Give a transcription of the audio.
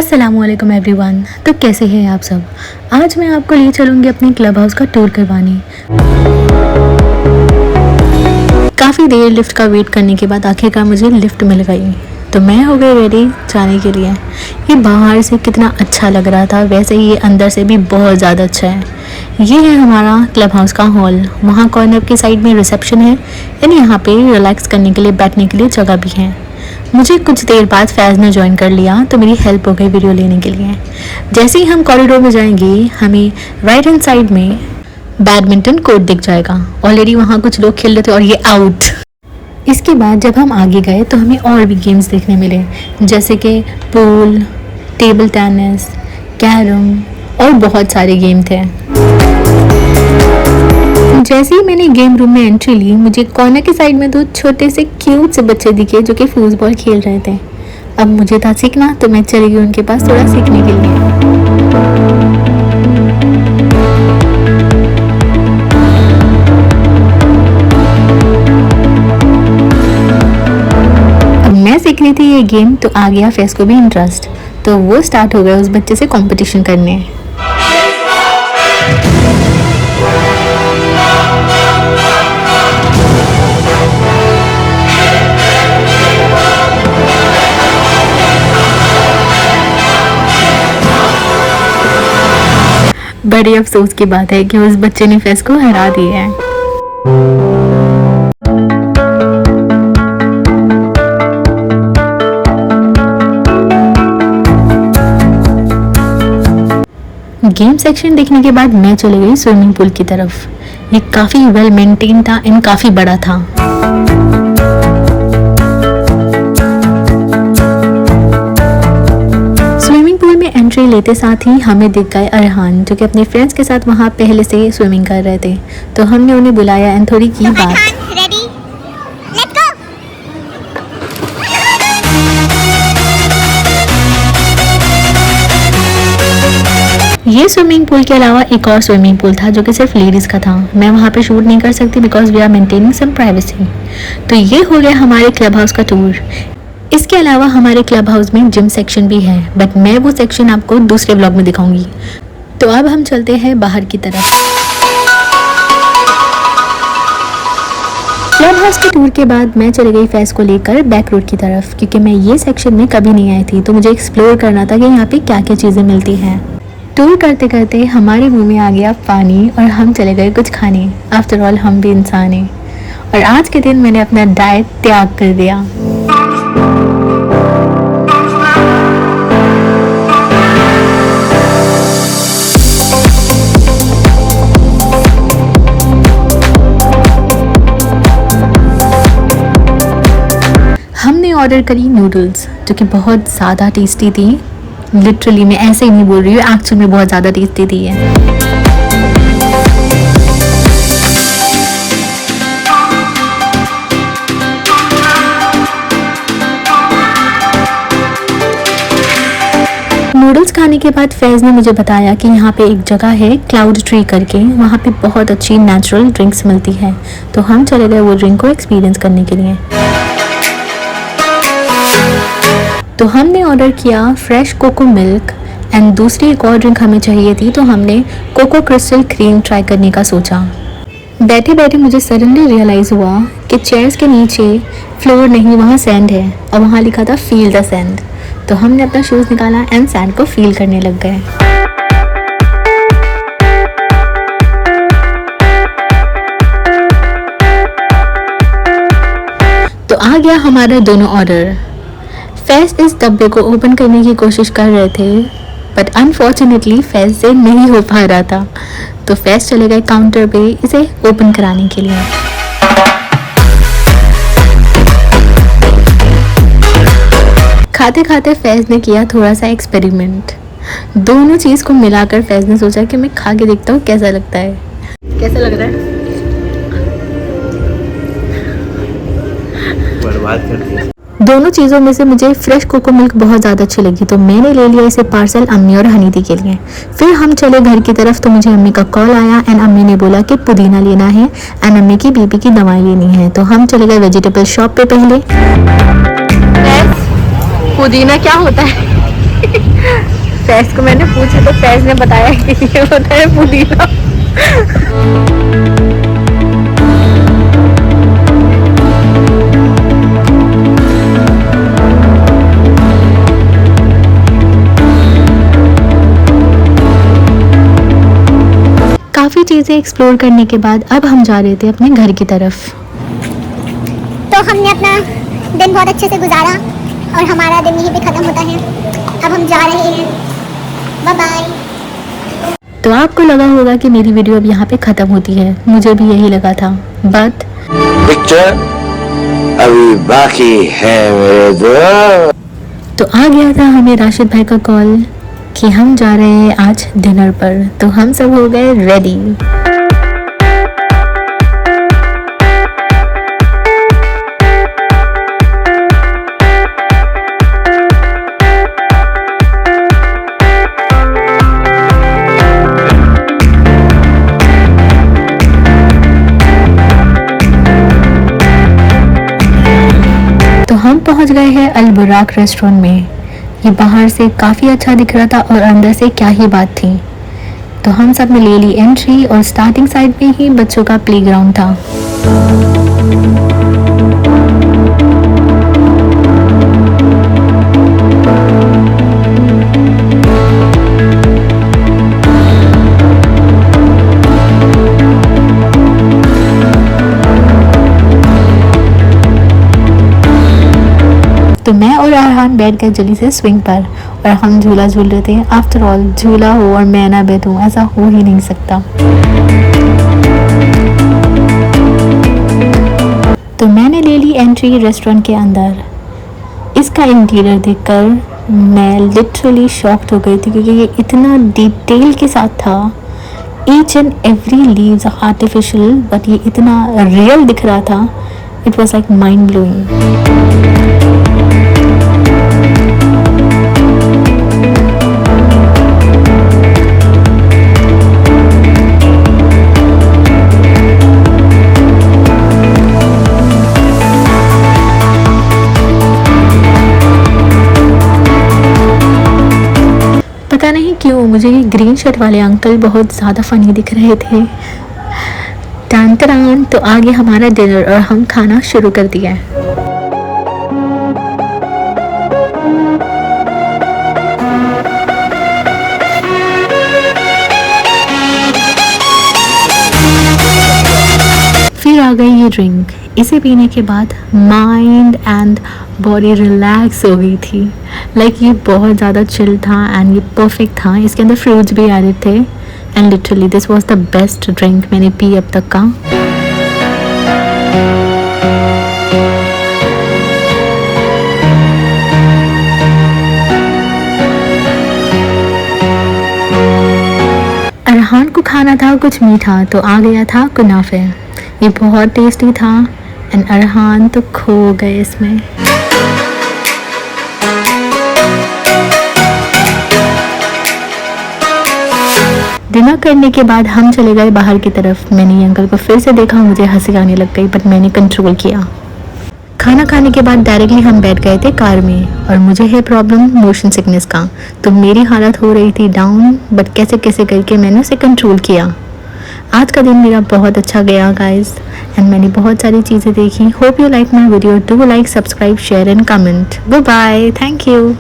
अस्सलामुअलैकुम एवरीवन। तो कैसे हैं आप सब। आज मैं आपको ले चलूँगी अपने क्लब हाउस का टूर करवाने। काफ़ी देर लिफ्ट का वेट करने के बाद आखिरकार मुझे लिफ्ट मिल गई, तो मैं हो गई रेडी जाने के लिए। ये बाहर से कितना अच्छा लग रहा था, वैसे ही ये अंदर से भी बहुत ज़्यादा अच्छा है। ये है हमारा क्लब हाउस का हॉल। वहाँ कॉर्नर की साइड में रिसेप्शन है, यानी यहाँ पे रिलैक्स करने के लिए, बैठने के लिए जगह भी है। मुझे कुछ देर बाद फैज़ ने ज्वाइन कर लिया, तो मेरी हेल्प हो गई वीडियो लेने के लिए। जैसे ही हम कॉरिडोर में जाएंगे, हमें राइट हैंड साइड में बैडमिंटन कोर्ट दिख जाएगा। ऑलरेडी वहाँ कुछ लोग खेल रहे थे और ये आउट। इसके बाद जब हम आगे गए तो हमें और भी गेम्स देखने मिले, जैसे कि पूल, टेबल टेनिस, कैरम और बहुत सारे गेम थे। जैसे ही मैंने गेम रूम में एंट्री ली, मुझे कॉर्नर के साइड में दो छोटे से क्यूट से बच्चे दिखे जो कि फुटबॉल खेल रहे थे। अब मुझे था सीखना, तो मैं चली गई उनके पास थोड़ा सीखने के लिए। अब मैं सीख रही थी ये गेम, तो आ गया फैज़ को भी इंटरेस्ट, तो वो स्टार्ट हो गया उस बच्चे से कंपटीशन करने। बड़ी अफसोस की बात है कि उस बच्चे ने फैज़ को हरा दिया है। गेम सेक्शन देखने के बाद मैं चली गई स्विमिंग पूल की तरफ। ये काफ़ी वेल मेंटेन था एंड काफ़ी बड़ा था। एंट्री लेते साथ ही हमें दिख गए अरहान, जो कि अपने फ्रेंड्स के साथ वहाँ पहले से स्विमिंग कर रहे थे। तो हमने उन्हें बुलाया एंड थोड़ी की बात। ये स्विमिंग पूल के अलावा एक और स्विमिंग पूल था जो कि सिर्फ लेडीज़ का था। मैं वहाँ पे शूट नहीं कर सकती because we are maintaining some privacy. तो ये हो गया हमारे क्लब हाउस का टूर। इसके अलावा हमारे क्लब हाउस में जिम सेक्शन भी है, बट मैं वो सेक्शन आपको दूसरे व्लॉग में दिखाऊंगी। तो अब हम चलते हैं बाहर की तरफ। क्लब हाउस के टूर के बाद मैं चली गई फैज़ को लेकर बैक रोड की तरफ, क्योंकि मैं ये सेक्शन में कभी नहीं आई थी, तो मुझे एक्सप्लोर करना था कि यहाँ पे क्या क्या चीज़ें मिलती हैं। टूर करते करते हमारे मुँह में आ गया पानी और हम चले गए कुछ खाने। आफ्टर ऑल हम भी इंसान हैं। और आज के दिन मैंने अपना डाइट त्याग कर दिया। हमने ऑर्डर करी नूडल्स, जो कि बहुत ज़्यादा टेस्टी थी। लिटरली मैं ऐसे ही नहीं बोल रही हूँ, एक्चुअल में बहुत ज़्यादा टेस्टी थी है। नूडल्स खाने के बाद फैज़ ने मुझे बताया कि यहाँ पे एक जगह है क्लाउड ट्री करके, वहाँ पे बहुत अच्छी नेचुरल ड्रिंक्स मिलती है। तो हम चले गए वो ड्रिंक को एक्सपीरियंस करने के लिए। तो हमने ऑर्डर किया फ्रेश कोको मिल्क एंड दूसरी एक और ड्रिंक हमें चाहिए थी, तो हमने कोको क्रिस्टल क्रीम ट्राई करने का सोचा। बैठे बैठे मुझे सडनली रियलाइज़ हुआ कि चेयर्स के नीचे फ्लोर नहीं, वहाँ सैंड है और वहाँ लिखा था फील द सैंड। तो हमने अपना शूज़ निकाला एंड सैंड को फील करने लग गए। तो आ गया हमारा दोनों ऑर्डर। फैज़ इस डब्बे को ओपन करने की कोशिश कर रहे थे, बट अनफॉर्चुनेटली फैज़ से नहीं हो पा रहा था। तो फैज़ चले गए काउंटर पे इसे ओपन कराने के लिए। खाते खाते फैज़ ने किया थोड़ा सा एक्सपेरिमेंट। दोनों चीज़ को मिलाकर फैज़ ने सोचा कि मैं खा के देखता हूँ कैसा लगता है। कैसा लग रहा है? बर्बाद कर दिया। दोनों चीज़ों में से मुझे फ्रेश कोको मिल्क बहुत ज़्यादा अच्छी लगी, तो मैंने ले लिया इसे पार्सल अम्मी और हनीदी के लिए। फिर हम चले घर की तरफ, तो मुझे अम्मी का कॉल आया एंड अम्मी ने बोला कि पुदीना लेना है एंड अम्मी की बीपी की दवाई लेनी है। तो हम चले गए वेजिटेबल शॉप पे। पहले पुदीना क्या होता है? फैज को मैंने पूछी तो फैज ने बताया कि ये होता है पुदीना। काफ़ी चीज़ें एक्सप्लोर करने के बाद अब हम जा रहे थे अपने घर की तरफ। तो हमने अपना दिन बहुत अच्छे से गुजारा और हमारा दिन यहीं पे ख़त्म होता है। अब हम जा रहे हैं, बाय बाय। तो आपको लगा होगा कि मेरी वीडियो अब यहाँ पे ख़त्म होती है, मुझे भी यही लगा था, बट पिक्चर अभी बाकी है मेरे दोस्त। तो आ गया था हमें राशिद भाई का कॉल कि हम जा रहे हैं आज डिनर पर। तो हम सब हो गए रेडी। तो हम पहुंच गए हैं अल बुराक रेस्टोरेंट में। ये बाहर से काफ़ी अच्छा दिख रहा था और अंदर से क्या ही बात थी। तो हम सब ने ले ली एंट्री और स्टार्टिंग साइड में ही बच्चों का प्लेग्राउंड था। तो मैं और अरहान बैठ गए जल्दी से स्विंग पर और हम झूला झूल रहे थे। आफ्टर ऑल झूला हो और मैं ना बैठूं, ऐसा हो ही नहीं सकता। तो मैंने ले ली एंट्री रेस्टोरेंट के अंदर। इसका इंटीरियर देखकर मैं लिटरली शॉक्ड हो गई थी क्योंकि ये इतना डिटेल के साथ था। Each and every leaves artificial, but ये इतना रियल दिख रहा था। It was like mind blowing. पता नहीं क्यों मुझे ये ग्रीन शर्ट वाले अंकल बहुत ज़्यादा फनी दिख रहे थे। टान टान, तो आगे हमारा डिनर और हम खाना शुरू कर दिया। फिर आ गई ये ड्रिंक। इसे पीने के बाद माइंड एंड बॉडी रिलैक्स हो गई थी। लाइक ये बहुत ज़्यादा चिल था एंड ये परफेक्ट था। इसके अंदर फ्रूट्स भी एडेड थे and literally this was the best drink मैंने पी अब तक का। अरहान को खाना था कुछ मीठा, तो आ गया था कुनाफे। ये बहुत टेस्टी था एंड अरहान तो खो गए इसमें। डिनर करने के बाद हम चले गए बाहर की तरफ। मैंने ये अंकल को फिर से देखा, मुझे हंसी आने लग गई, बट मैंने कंट्रोल किया। खाना खाने के बाद डायरेक्टली हम बैठ गए थे कार में और मुझे है प्रॉब्लम मोशन सिकनेस का, तो मेरी हालत हो रही थी डाउन, बट कैसे कैसे करके मैंने उसे कंट्रोल किया। आज का दिन मेरा बहुत अच्छा गया गाइस एंड मैंने बहुत सारी चीज़ें देखी। Hope you like my video. Do like, subscribe, share and comment. Bye bye, thank you.